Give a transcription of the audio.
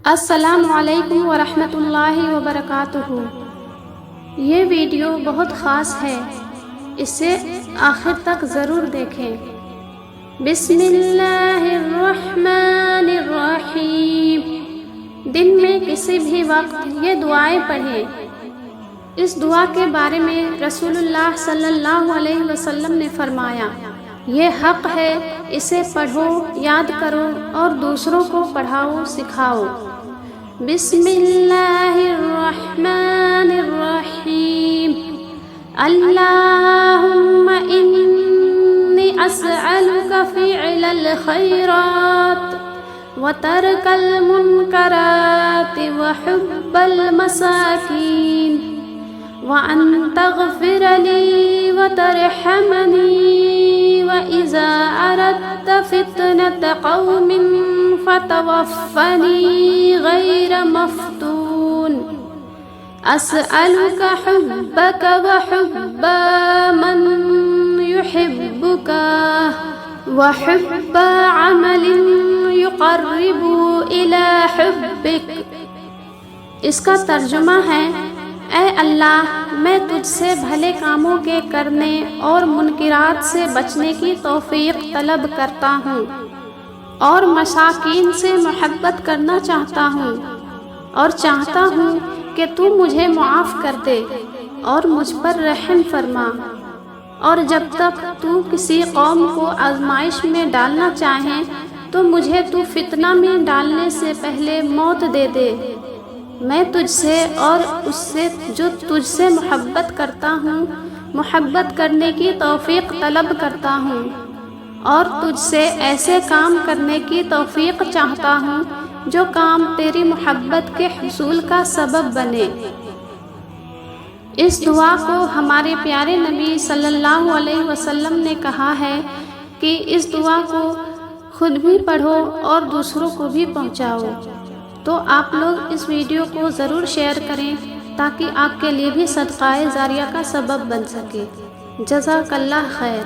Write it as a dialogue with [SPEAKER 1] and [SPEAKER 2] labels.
[SPEAKER 1] السلام علیکم ورحمۃ اللہ وبرکاتہ۔ یہ ویڈیو بہت خاص ہے، اسے آخر تک ضرور دیکھیں۔ بسم اللہ الرحمن الرحیم۔ دن میں کسی بھی وقت یہ دعائیں پڑھیں۔ اس دعا کے بارے میں رسول اللہ صلی اللہ علیہ وسلم نے فرمایا، یہ حق ہے، اسے پڑھو، یاد کرو اور دوسروں کو پڑھاؤ، سکھاؤ۔ بسم اللہ الرحمن الرحیم۔ اللہم انی اسألک فعل الخیرات وترک المنکرات وحب المساکین وأن تغفر لي وترحمني وإذا أردت فتنة قوم فتوفني غير مفتون۔ أسألك حبك وحب من يحبك وحب عمل يقرب إلى حبك۔ اس کا ترجمہ ہے، اے اللہ، میں تجھ سے بھلے کاموں کے کرنے اور منکرات سے بچنے کی توفیق طلب کرتا ہوں، اور مساکین سے محبت کرنا چاہتا ہوں، اور چاہتا ہوں کہ تو مجھے معاف کر دے اور مجھ پر رحم فرما، اور جب تک تو کسی قوم کو آزمائش میں ڈالنا چاہیں تو مجھے تو فتنہ میں ڈالنے سے پہلے موت دے دے۔ میں تجھ سے اور اس سے جو تجھ سے محبت کرتا ہوں محبت کرنے کی توفیق طلب کرتا ہوں، اور تجھ سے ایسے کام کرنے کی توفیق چاہتا ہوں جو کام تیری محبت کے حصول کا سبب بنے۔ اس دعا کو ہمارے پیارے نبی صلی اللہ علیہ وسلم نے کہا ہے کہ اس دعا کو خود بھی پڑھو اور دوسروں کو بھی پہنچاؤ۔ تو آپ لوگ اس ویڈیو کو ضرور شیئر کریں تاکہ آپ کے لیے بھی صدقہ جاریہ کا سبب بن سکے۔ جزاک اللہ خیر۔